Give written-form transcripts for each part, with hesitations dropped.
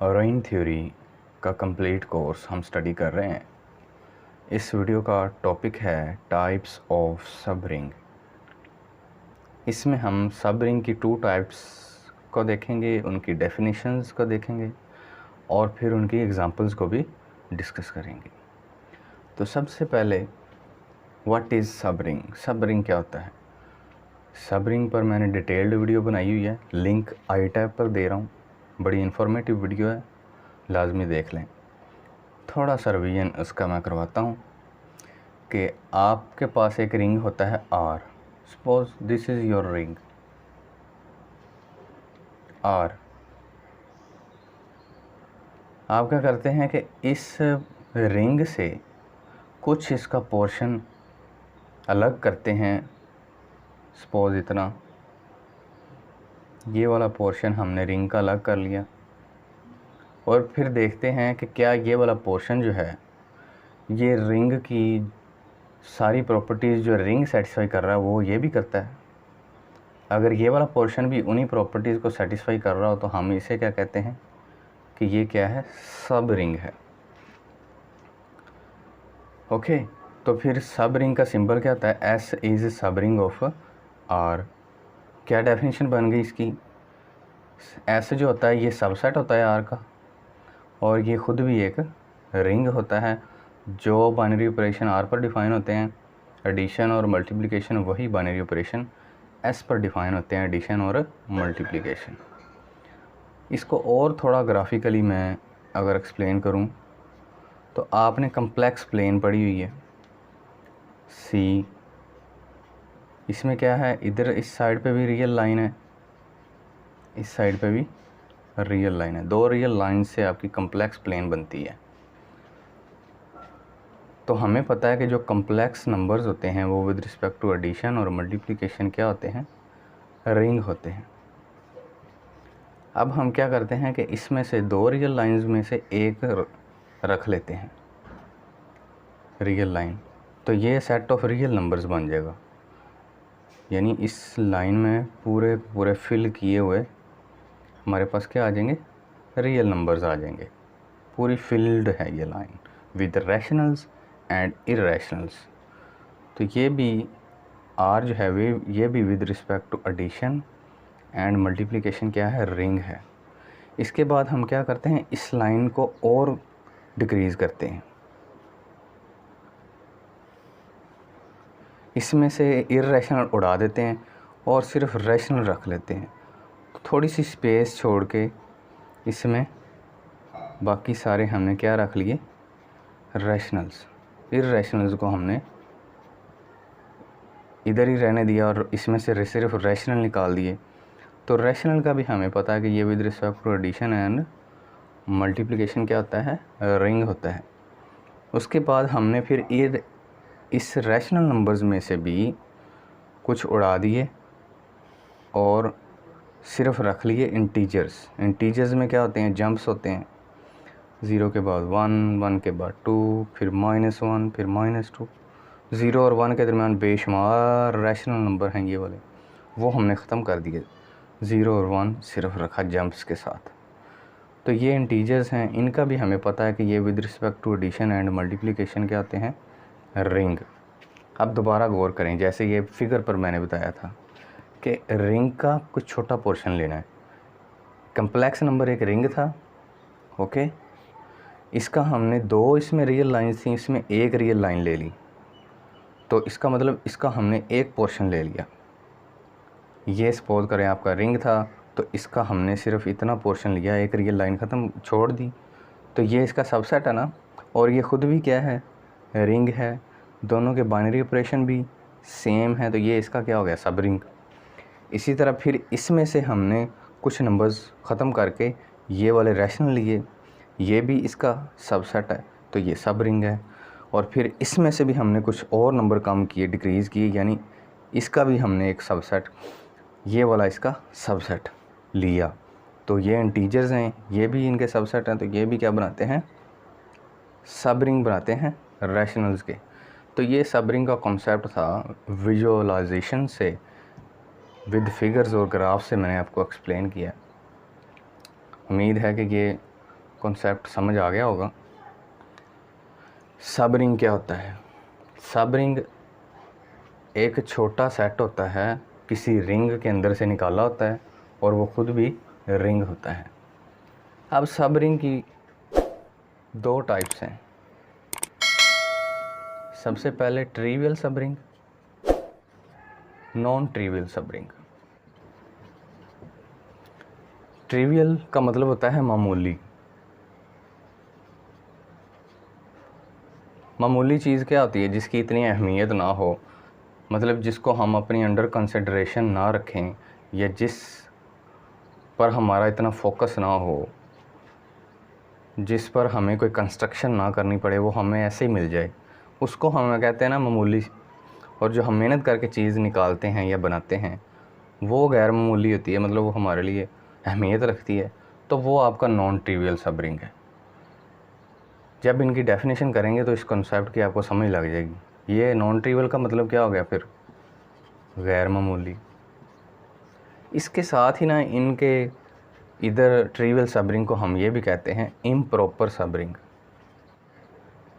Ring theory का complete course हम study कर रहे हैं। इस वीडियो का टॉपिक है टाइप्स ऑफ सब रिंग। इसमें हम सब रिंग की 2 टाइप्स को देखेंगे, उनकी डेफिनेशंस को देखेंगे और फिर उनकी एग्जांपल्स को भी डिस्कस करेंगे। तो सबसे पहले व्हाट इज़ सब रिंग? सब रिंग क्या होता है? सब रिंग पर मैंने डिटेल्ड वीडियो बनाई हुई है, लिंक आई टैब पर दे रहा हूँ। बड़ी इन्फॉर्मेटिव वीडियो है, लाजमी देख लें। थोड़ा सा रिवीजन उसका मैं करवाता हूँ कि आपके पास एक रिंग होता है R. Suppose this is your ring R. आप क्या करते हैं कि इस रिंग से कुछ इसका पोर्शन अलग करते हैं। सपोज इतना, ये वाला पोर्शन हमने रिंग का अलग कर लिया और फिर देखते हैं कि क्या ये वाला पोर्शन जो है ये रिंग की सारी प्रॉपर्टीज़ जो रिंग सेटिस्फाई कर रहा है वो ये भी करता है। अगर ये वाला पोर्शन भी उन्हीं प्रॉपर्टीज़ को सेटिस्फाई कर रहा हो तो हम इसे क्या कहते हैं कि ये क्या है? सब रिंग है। ओके, तो फिर सब रिंग का सिंबल क्या होता है? एस इज़ सब रिंग ऑफ आर। क्या डेफिनेशन बन गई इसकी? एस जो होता है ये सबसेट होता है आर का और ये ख़ुद भी एक रिंग होता है। जो बाइनरी ऑपरेशन आर पर डिफ़ाइन होते हैं, एडिशन और मल्टीप्लिकेशन, वही बाइनरी ऑपरेशन एस पर डिफ़ाइन होते हैं, एडिशन और मल्टीप्लिकेशन। इसको और थोड़ा ग्राफिकली मैं अगर एक्सप्लेन करूं तो आपने कम्प्लेक्स प्लेन पढ़ी हुई है सी। इसमें क्या है, इधर इस साइड पे भी रियल लाइन है, इस साइड पे भी रियल लाइन है। 2 रियल लाइन से आपकी कम्प्लेक्स प्लेन बनती है। तो हमें पता है कि जो कम्प्लेक्स नंबर्स होते हैं वो विद रिस्पेक्ट टू एडिशन और मल्टीप्लिकेशन क्या होते हैं? रिंग होते हैं। अब हम क्या करते हैं कि इसमें से 2 रियल लाइंस में से एक रख लेते हैं रियल लाइन, तो ये सेट ऑफ रियल नंबर्स बन जाएगा। यानी इस लाइन में पूरे पूरे फिल किए हुए हमारे पास क्या आ जाएंगे? रियल नंबर्स आ जाएंगे। पूरी फिल्ड है ये line with rationals and irrationals. तो ये भी आर जो है वे ये भी with respect to addition and multiplication क्या है? रिंग है। इसके बाद हम क्या करते हैं, इस लाइन को और डिक्रीज़ करते हैं। इसमें से इरेशनल उड़ा देते हैं और सिर्फ रैशनल रख लेते हैं। तो थोड़ी सी स्पेस छोड़ के इसमें बाकी सारे हमने क्या रख लिए? रैशनल्स। इरेशनल्स को हमने इधर ही रहने दिया और इसमें से सिर्फ रैशनल निकाल दिए। तो रैशनल का भी हमें पता है कि ये with respect to addition and multiplication क्या होता है? रिंग होता है। उसके बाद हमने फिर इस रैशनल नंबर्स में से भी कुछ उड़ा दिए और सिर्फ रख लिए इंटीजर्स। इंटीजर्स में क्या होते हैं? जंप्स होते हैं। 0 के बाद 1, 1 के बाद 2, फिर -1, फिर -2। 0 और 1 के दरमियान बेशुमार रैशनल नंबर हैं ये वाले, वो हमने ख़त्म कर दिए। 0 और 1 सिर्फ रखा जंप्स के साथ। तो ये इंटीजर्स हैं, इनका भी हमें पता है कि ये with respect to addition and multiplication क्या होते हैं? रिंग। अब दोबारा गौर करें, जैसे ये फिगर पर मैंने बताया था कि रिंग का कुछ छोटा पोर्शन लेना है। कम्प्लेक्स नंबर एक रिंग था, ओके। इसका हमने 2 इसमें रियल लाइन्स थी, इसमें एक रियल लाइन ले ली, तो इसका मतलब इसका हमने एक पोर्शन ले लिया। ये सपोज करें आपका रिंग था, तो इसका हमने सिर्फ इतना पोर्शन लिया, एक रियल लाइन ख़त्म छोड़ दी, तो ये इसका सबसेट है ना। और ये ख़ुद भी क्या है? रिंग है। दोनों के बाइनरी ऑपरेशन भी सेम है, तो ये इसका क्या हो गया? सब रिंग। इसी तरह फिर इसमें से हमने कुछ नंबर्स ख़त्म करके ये वाले रैशनल लिए, ये भी इसका सबसेट है, तो ये सब रिंग है। और फिर इसमें से भी हमने कुछ और नंबर कम किए, डिक्रीज़ किए, यानी इसका भी हमने एक सबसेट, ये वाला इसका सबसेट लिया, तो ये इंटीजर्स हैं, ये भी इनके सबसेट हैं, तो ये भी क्या बनाते हैं? सब रिंग बनाते हैं रैशनल्स के। तो ये सब रिंग का कॉन्सेप्ट था, विजुअलाइजेशन से विद फिगर्स और ग्राफ से मैंने आपको एक्सप्लेन किया। उम्मीद है कि ये कॉन्सेप्ट समझ आ गया होगा। सब रिंग क्या होता है? सब रिंग एक छोटा सेट होता है, किसी रिंग के अंदर से निकाला होता है और वो खुद भी रिंग होता है। अब सब रिंग की दो टाइप्स हैं। सबसे पहले ट्रिवियल सब रिंग, नॉन ट्रिवियल सब रिंग। ट्रिवियल का मतलब होता है मामूली। मामूली चीज़ क्या होती है? जिसकी इतनी अहमियत ना हो, मतलब जिसको हम अपनी अंडर कंसिडरेशन ना रखें, या जिस पर हमारा इतना फोकस ना हो, जिस पर हमें कोई कंस्ट्रक्शन ना करनी पड़े, वो हमें ऐसे ही मिल जाए, उसको हम कहते हैं ना मामूली। और जो हम मेहनत करके चीज़ निकालते हैं या बनाते हैं वो गैर मामूली होती है, मतलब वो हमारे लिए अहमियत रखती है, तो वो आपका नॉन ट्रिवियल सब रिंग है। जब इनकी डेफिनेशन करेंगे तो इस कॉन्सेप्ट की आपको समझ लग जाएगी। ये नॉन ट्रिवियल का मतलब क्या हो गया फिर? गैर मामूली। इसके साथ ही ना इनके इधर ट्रिवियल सब रिंग को हम ये भी कहते हैं इम्प्रॉपर सब रिंग।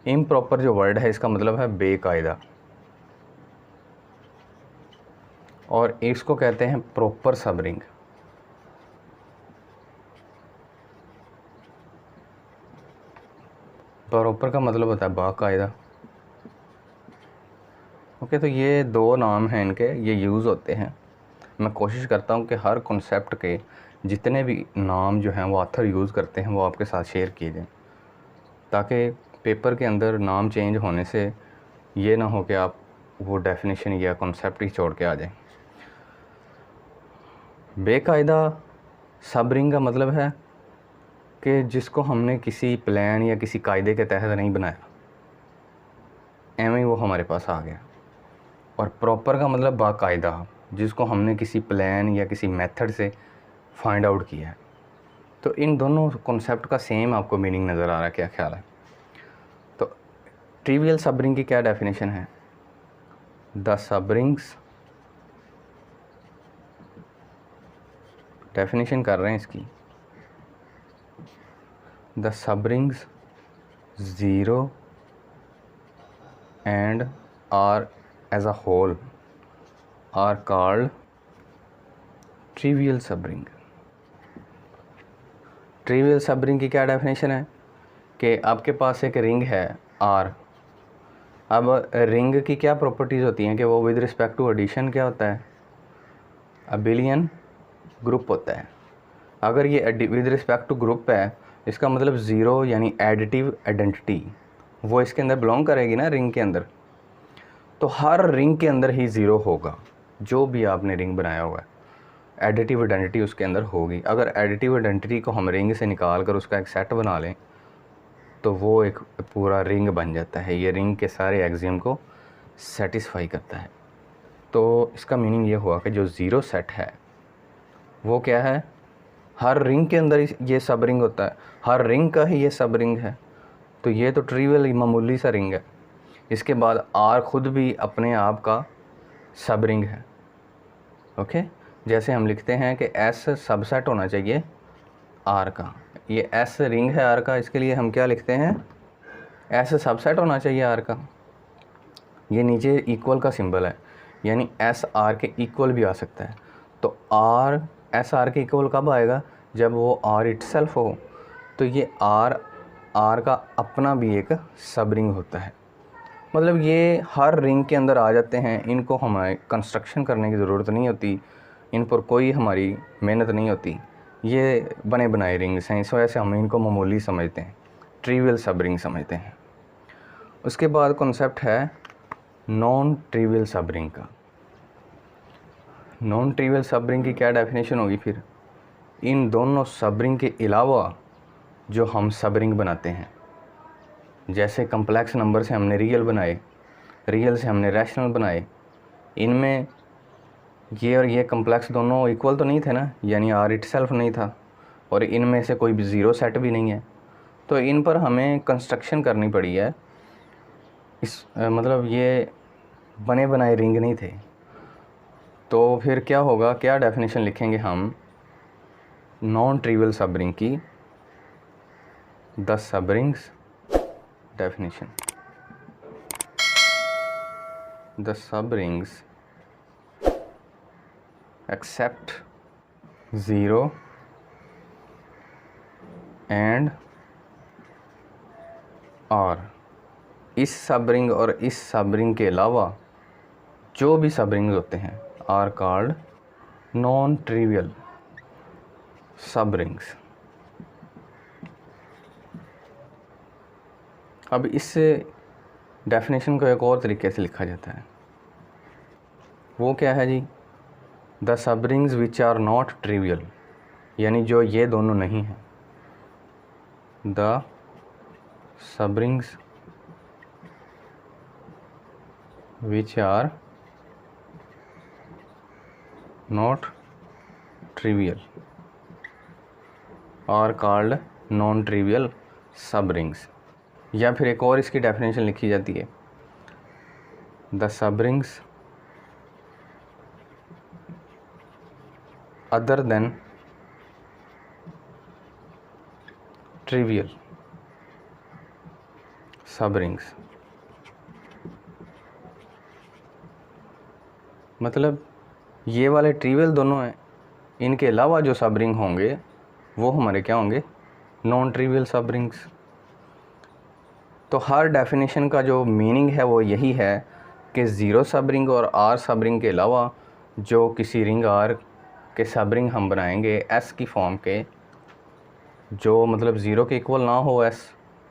इम्प्रॉपर जो वर्ड है इसका मतलब है बेकायदा, और इसको कहते हैं प्रॉपर सब रिंग। प्रॉपर का मतलब होता है बाकायदा। ओके, तो ये दो नाम हैं इनके, ये यूज़ होते हैं। मैं कोशिश करता हूँ कि हर कॉन्सेप्ट के जितने भी नाम जो हैं वो ऑथर यूज़ करते हैं वो आपके साथ शेयर किए जाएँ, ताकि पेपर के अंदर नाम चेंज होने से ये ना हो कि आप वो डेफिनेशन या कॉन्सेप्ट ही छोड़ के आ जाएं। बेकायदा सब रिंग का मतलब है कि जिसको हमने किसी प्लान या किसी कायदे के तहत नहीं बनाया, एवं ही वो हमारे पास आ गया। और प्रॉपर का मतलब बाकायदा, जिसको हमने किसी प्लान या किसी मेथड से फाइंड आउट किया है। तो इन दोनों कॉन्सेप्ट का सेम आपको मीनिंग नज़र आ रहा है, क्या ख्याल है? तो ट्रिवियल सब रिंग की क्या डेफिनेशन है? द सब रिंग्स, डेफिनेशन कर रहे हैं इसकी, the sub rings zero and R as a whole are called trivial सब रिंग। ट्रिवियल सब रिंग की क्या डेफिनेशन है कि आपके पास एक रिंग है आर। अब रिंग की क्या प्रॉपर्टीज़ होती हैं कि वो विद रिस्पेक्ट टू एडिशन क्या होता है? अबिलियन ग्रुप होता है। अगर ये विद रिस्पेक्ट टू ग्रुप है, इसका मतलब ज़ीरो यानी एडिटिव आइडेंटिटी वो इसके अंदर बिलोंग करेगी ना रिंग के अंदर। तो हर रिंग के अंदर ही ज़ीरो होगा, जो भी आपने रिंग बनाया हुआ है एडिटिव आइडेंटिटी उसके अंदर होगी। अगर एडिटिव आइडेंटिटी को हम रिंग से निकाल कर उसका एक सेट बना लें तो वो एक पूरा रिंग बन जाता है। ये रिंग के सारे एक्सियम को सेटिस्फाई करता है। तो इसका मीनिंग ये हुआ कि जो ज़ीरो सेट है वो क्या है? हर रिंग के अंदर ये सब रिंग होता है, हर रिंग का ही ये सब रिंग है। तो ये तो ट्रिवियल मामूली सा रिंग है। इसके बाद आर खुद भी अपने आप का सब रिंग है। ओके, जैसे हम लिखते हैं कि एस सबसेट होना चाहिए आर का, ये एस रिंग है आर का, इसके लिए हम क्या लिखते हैं? एस सबसेट होना चाहिए आर का। ये नीचे इक्वल का सिंबल है, यानी एस आर के इक्वल भी आ सकता है। तो आर एस आर के इक्वल कब आएगा? जब वो आर इटसेल्फ हो। तो ये आर का अपना भी एक सब रिंग होता है। मतलब ये हर रिंग के अंदर आ जाते हैं, इनको हमें कंस्ट्रक्शन करने की ज़रूरत नहीं होती, इन पर कोई हमारी मेहनत नहीं होती, ये बने बनाए रिंग्स हैं। इस वजह से हम इनको मामूली समझते हैं, ट्रिवियल सब रिंग समझते हैं। उसके बाद कॉन्सेप्ट है नॉन ट्रिवियल सब रिंग का। नॉन ट्रिवियल सब रिंग की क्या डेफिनेशन होगी फिर? इन दोनों सब रिंग के अलावा जो हम सब रिंग बनाते हैं, जैसे कम्प्लेक्स नंबर से हमने रियल बनाए, रियल से हमने रैशनल बनाए, इनमें ये और ये कम्प्लेक्स दोनों इक्वल तो नहीं थे ना, यानी आर इटसेल्फ नहीं था, और इनमें से कोई भी ज़ीरो सेट भी नहीं है। तो इन पर हमें कंस्ट्रक्शन करनी पड़ी है। मतलब ये बने बनाए रिंग नहीं थे। तो फिर क्या होगा, क्या डेफिनेशन लिखेंगे हम नॉन ट्रिवियल सब रिंग की? The subrings definition. The subrings accept 0 and R. इस सबरिंग और इस सबरिंग के अलावा जो भी सबरिंग्स होते हैं आर कॉल्ड नॉन ट्रिवियल सबरिंग्स। अब इस डेफिनेशन को एक और तरीके से लिखा जाता है, वो क्या है जी? The subrings which are not trivial, यानी जो ये दोनों नहीं हैं। The subrings which are not trivial are called non trivial subrings. या फिर एक और इसकी डेफिनेशन लिखी जाती है, the subrings other than trivial subrings. मतलब ये वाले ट्रिवियल दोनों हैं, इनके अलावा जो सबरिंग होंगे वो हमारे क्या होंगे? Non trivial subrings. तो हर डेफिनेशन का जो मीनिंग है वो यही है कि ज़ीरो सबरिंग और आर सबरिंग के अलावा जो किसी रिंग आर के सबरिंग हम बनाएंगे एस की फॉर्म के, जो मतलब ज़ीरो के इक्वल ना हो एस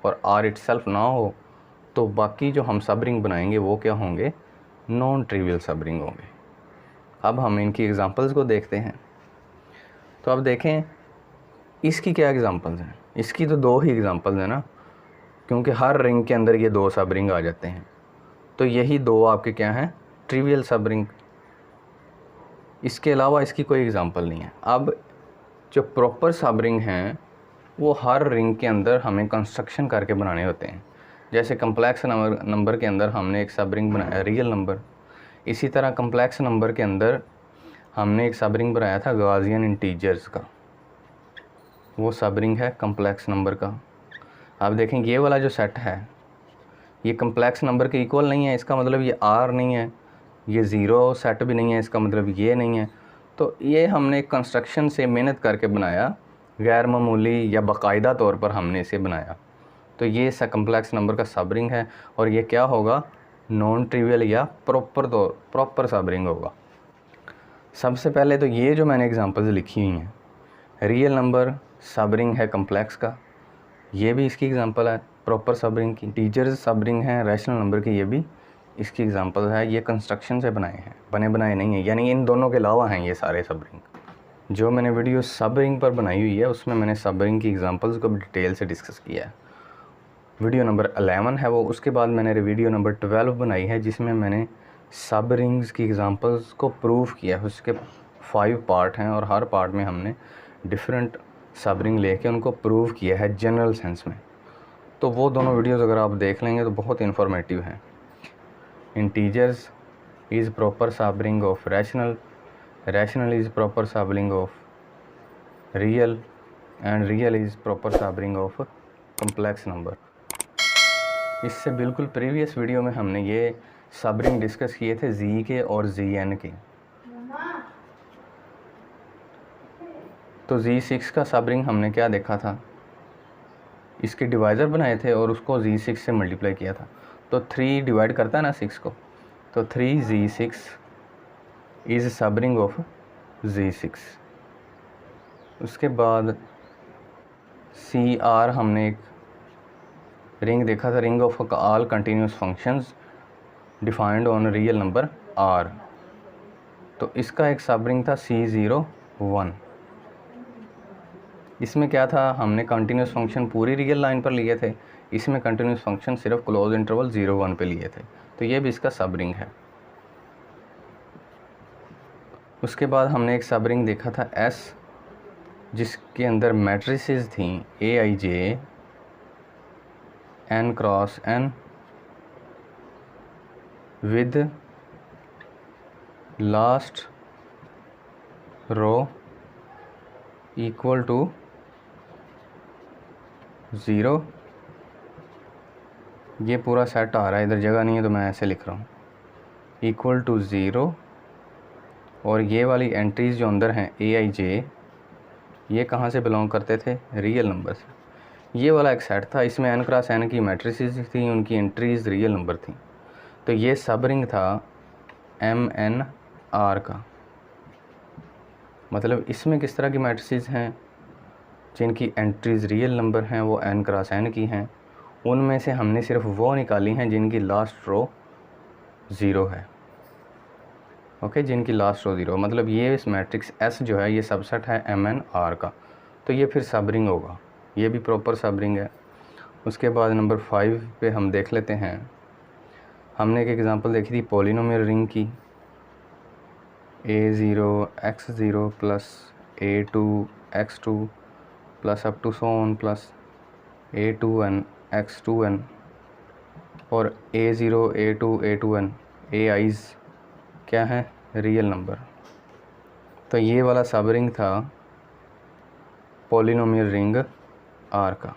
और आर इटसेल्फ ना हो, तो बाकी जो हम सबरिंग बनाएंगे वो क्या होंगे? नॉन ट्रिवियल सबरिंग होंगे। अब हम इनकी एग्जांपल्स को देखते हैं। तो अब देखें इसकी क्या एग्जांपल्स हैं। इसकी तो दो ही एग्जांपल्स हैं ना, क्योंकि हर रिंग के अंदर ये दो सबरिंग आ जाते हैं। तो यही दो आपके क्या हैं? Trivial subring. इसके अलावा इसकी कोई एग्जांपल नहीं है। अब जो प्रॉपर सबरिंग हैं वो हर रिंग के अंदर हमें कंस्ट्रक्शन करके बनाने होते हैं। जैसे कम्प्लेक्स नंबर के अंदर हमने एक सबरिंग बनाया रियल नंबर, इसी तरह कम्प्लेक्स नंबर के अंदर हमने एक सबरिंग बनाया था गॉसियन इंटीजर्स का, वो सबरिंग है कम्प्लेक्स नंबर का। आप देखें ये वाला जो सेट है ये कम्प्लेक्स नंबर के इक्वल नहीं है, इसका मतलब ये आर नहीं है, ये ज़ीरो सेट भी नहीं है, इसका मतलब ये नहीं है। तो ये हमने कंस्ट्रक्शन से मेहनत करके बनाया, गैर मामूली या बाकायदा तौर पर हमने इसे बनाया। तो ये कम्प्लेक्स नंबर का सबरिंग है और ये क्या होगा? नॉन ट्रिवियल या प्रॉपर सबरिंग होगा। सबसे पहले तो ये जो मैंने एग्जांपल्स लिखी हुई हैं, रियल नंबर सबरिंग है कम्प्लेक्स का, ये भी इसकी एग्जांपल है प्रॉपर सबरिंग की। टीचर्स सबरिंग हैं रैशनल नंबर की, ये भी इसकी एग्जांपल है। ये कंस्ट्रक्शन से बनाए हैं, बने बनाए नहीं हैं, यानी इन दोनों के अलावा हैं ये सारे सबरिंग। जो मैंने वीडियो सबरिंग पर बनाई हुई है उसमें मैंने सबरिंग की एग्जांपल्स को भी डिटेल से डिस्कस किया है। वीडियो नंबर 11 है वो। उसके बाद मैंने वीडियो नंबर 12 बनाई है जिसमें मैंने सब रिंग्स की एग्जांपल्स को प्रूव किया है। उसके 5 पार्ट हैं और हर पार्ट में हमने डिफरेंट सब रिंग लेके उनको प्रूव किया है जनरल सेंस में। तो वो दोनों वीडियोस अगर आप देख लेंगे तो बहुत इन्फॉर्मेटिव हैं। Integers is proper subring of rational, rational is proper subring of real, and real is proper subring of complex number. इससे बिल्कुल प्रीवियस वीडियो में हमने ये सब रिंग डिस्कस किए थे जी के और जी एन के। तो Z6 का सब रिंग हमने क्या देखा था? इसके डिवाइज़र बनाए थे और उसको Z6 से मल्टीप्लाई किया था। तो 3 डिवाइड करता है ना 6 को, तो 3Z6 इज़ सब रिंग ऑफ Z6। उसके बाद CR हमने एक रिंग देखा था, ring of all continuous functions defined on real number R। तो इसका एक सब रिंग था C01। इसमें क्या था? हमने कंटिन्यूस फंक्शन पूरी रियल लाइन पर लिए थे, इसमें कंटिन्यूस फंक्शन सिर्फ क्लोज इंटरवल 0-1 पे लिए थे। तो ये भी इसका सब रिंग है। उसके बाद हमने एक सब रिंग देखा था S, जिसके अंदर मैट्रिसेस थी AIJ N cross N with last row equal to zero, ये पूरा सेट आ रहा है, इधर जगह नहीं है तो मैं ऐसे लिख रहा हूँ, इक्वल टू ज़ीरो, और ये वाली एंट्रीज़ जो अंदर हैं AIJ, ये कहाँ से बिलोंग करते थे? रियल नंबर से। ये वाला एक सेट था, इसमें n क्रॉस n की मैट्रिसेस थी, उनकी एंट्रीज़ रियल नंबर थी। तो ये सब रिंग था MNR का। मतलब इसमें किस तरह की मैट्रिसेस हैं जिनकी एंट्रीज़ रियल नंबर हैं, वो n क्रॉस n की हैं। उनमें से हमने सिर्फ वो निकाली हैं जिनकी लास्ट रो ज़ीरो है। ओके, जिनकी लास्ट रो ज़ीरो, मतलब ये इस मैट्रिक्स S जो है ये सबसेट है MNR का, तो ये फिर सब रिंग होगा, ये भी प्रॉपर सब रिंग है। उसके बाद नंबर 5 पे हम देख लेते हैं। हमने एक एग्ज़ाम्पल देखी थी पॉलिनोमियल रिंग की, A0 x0 plus A2 x2 plus up to so on plus A2n x2n, और A0 A2 A2n AIs क्या है? Real number. तो ये वाला सब रिंग था पॉलिनोमियल रिंग R का।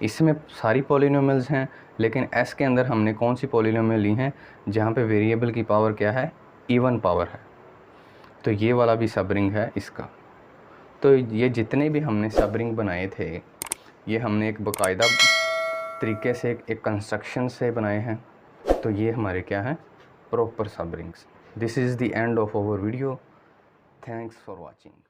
इसमें सारी पॉलिनोमियल्स हैं, लेकिन S के अंदर हमने कौन सी पॉलिनोमियल ली हैं जहाँ पे वेरिएबल की पावर क्या है? इवन पावर है। तो ये वाला भी सब रिंग है इसका। तो ये जितने भी हमने सब रिंग बनाए थे, ये हमने एक बाकायदा तरीके से एक कंस्ट्रक्शन से बनाए हैं। तो ये हमारे क्या हैं? Proper sub rings. This is the end of our video. Thanks for watching.